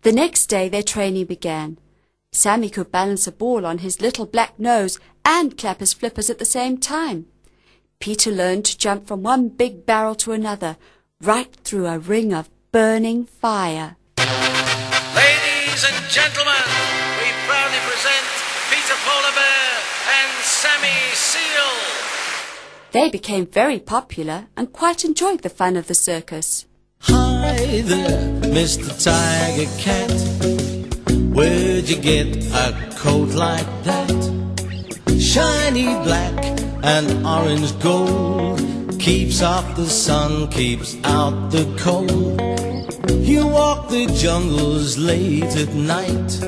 The next day their training began. Sammy could balance a ball on his little black nose and clap his flippers at the same time. Peter learned to jump from one big barrel to another, right through a ring of burning fire. Ladies and gentlemen, we proudly present Peter Polarbear and Sammy Seal. They became very popular and quite enjoyed the fun of the circus. Hi there, Mr. Tiger Cat. Where'd you get a coat like that? Shiny black and orange gold. Keeps off the sun, keeps out the cold. You walk the jungles late at night,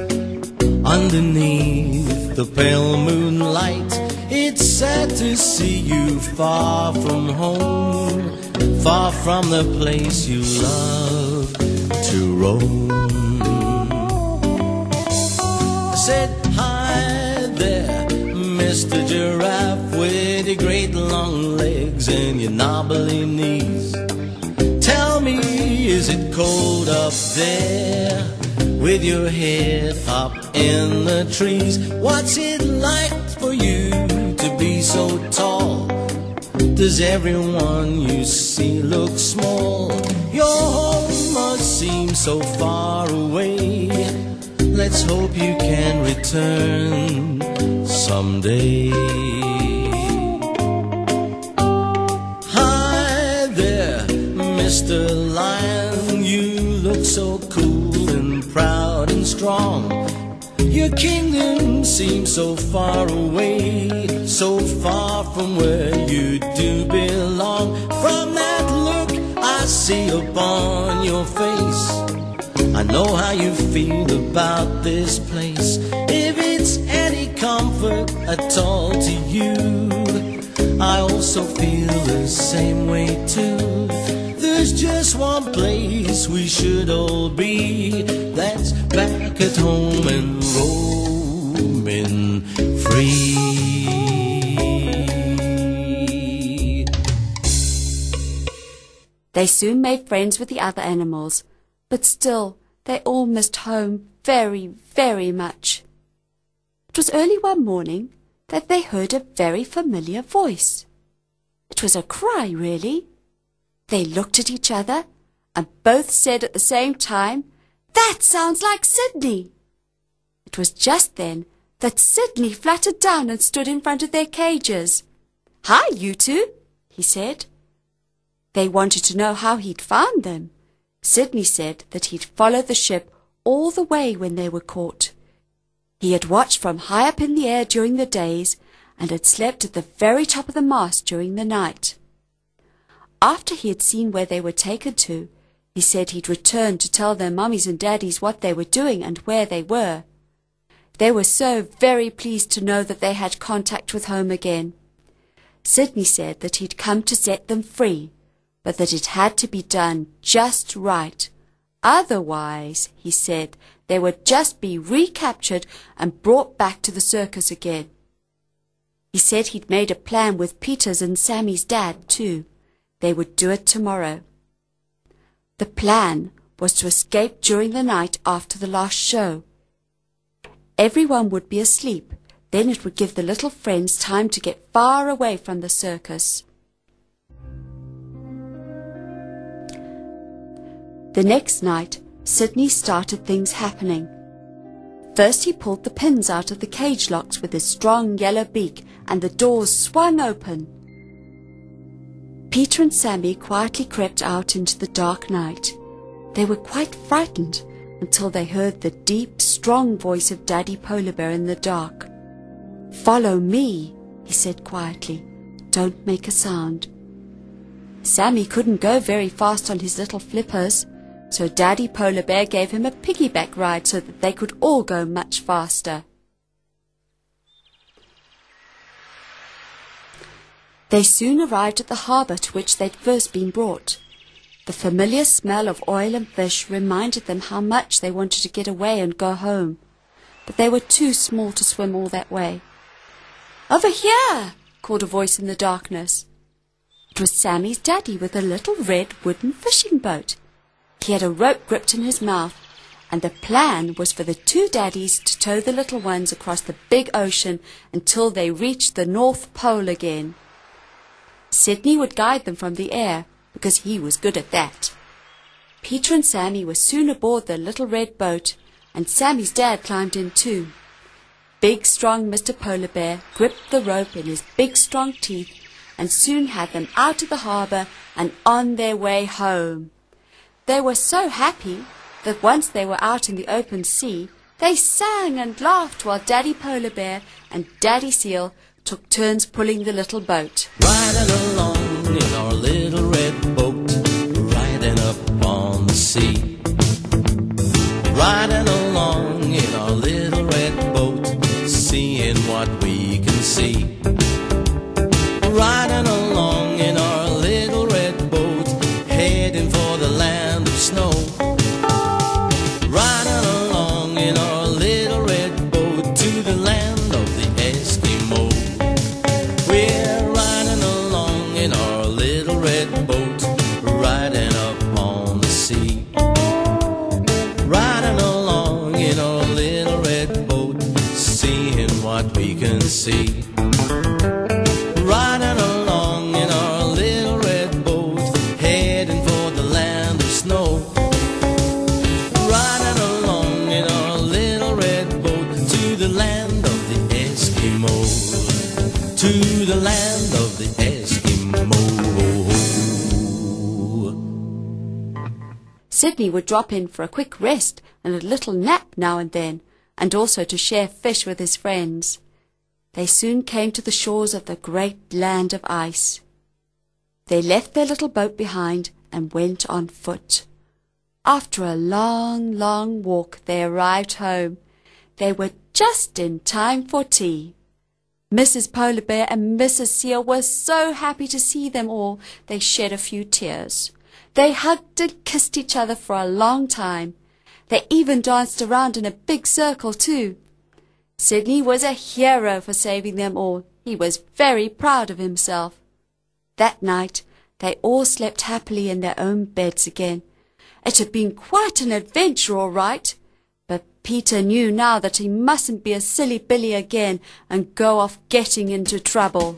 underneath the pale moonlight. It's sad to see you far from home, far from the place you love to roam. I said, hi there, Mr. Giraffe, with your great long legs and your knobbly knees. Tell me, is it cold up there, with your head up in the trees? What's it like for you to be so tall? Does everyone you see look small? Your home must seem so far away. Let's hope you can return someday. Hi there, Mr. Lion, you look so cool and proud and strong. Your kingdom seems so far away, so far from where you do belong. From that look I see upon your face, I know how you feel about this place. If it's any comfort at all to you, I also feel the same way too. There's just one place we should all be, that's back at home and roaming free. They soon made friends with the other animals, but still they all missed home very, very much. It was early one morning that they heard a very familiar voice. It was a cry, really. They looked at each other and both said at the same time, "That sounds like Sydney." It was just then that Sydney fluttered down and stood in front of their cages. "Hi, you two," he said. They wanted to know how he'd found them. Sydney said that he'd followed the ship all the way when they were caught. He had watched from high up in the air during the days and had slept at the very top of the mast during the night. After he had seen where they were taken to, he said he'd return to tell their mummies and daddies what they were doing and where they were. They were so very pleased to know that they had contact with home again. Sydney said that he'd come to set them free, but that it had to be done just right. Otherwise, he said, they would just be recaptured and brought back to the circus again. He said he'd made a plan with Peter's and Sammy's dad, too. They would do it tomorrow. The plan was to escape during the night after the last show. Everyone would be asleep. Then it would give the little friends time to get far away from the circus. The next night, Sydney started things happening. First he pulled the pins out of the cage locks with his strong yellow beak, and the doors swung open. Peter and Sammy quietly crept out into the dark night. They were quite frightened until they heard the deep, strong voice of Daddy Polarbear in the dark. "Follow me," he said quietly. "Don't make a sound." Sammy couldn't go very fast on his little flippers, so Daddy Polarbear gave him a piggyback ride so that they could all go much faster. They soon arrived at the harbour to which they'd first been brought. The familiar smell of oil and fish reminded them how much they wanted to get away and go home, but they were too small to swim all that way. "Over here!" called a voice in the darkness. It was Sammy's daddy with a little red wooden fishing boat. He had a rope gripped in his mouth, and the plan was for the two daddies to tow the little ones across the big ocean until they reached the North Pole again. Sydney would guide them from the air, because he was good at that. Peter and Sammy were soon aboard the little red boat, and Sammy's dad climbed in too. Big, strong Mr. Polar Bear gripped the rope in his big, strong teeth and soon had them out of the harbour and on their way home. They were so happy that once they were out in the open sea, they sang and laughed while Daddy Polar Bear and Daddy Seal took turns pulling the little boat. Riding along in our little red boat, riding up on the sea. Riding along in our little red boat, seeing what we can see. Riding along in our little red boat, heading for the land of snow. Riding along in our little red boat to the land of the Eskimo. We're riding along in our little red boat, riding up on the sea. Riding along in our little red boat, seeing what we can see. Riding along in our little red boat, heading for the land of snow. Riding along in our little red boat to the land of the Eskimo. To the land of the Eskimo. Sydney would drop in for a quick rest and a little nap now and then, and also to share fish with his friends. They soon came to the shores of the great land of ice. They left their little boat behind and went on foot. After a long, long walk, they arrived home. They were just in time for tea. Mrs. Polar Bear and Mrs. Seal were so happy to see them all, they shed a few tears. They hugged and kissed each other for a long time. They even danced around in a big circle too. Sydney was a hero for saving them all. He was very proud of himself. That night they all slept happily in their own beds again. It had been quite an adventure, all right, but Peter knew now that he mustn't be a silly Billy again and go off getting into trouble.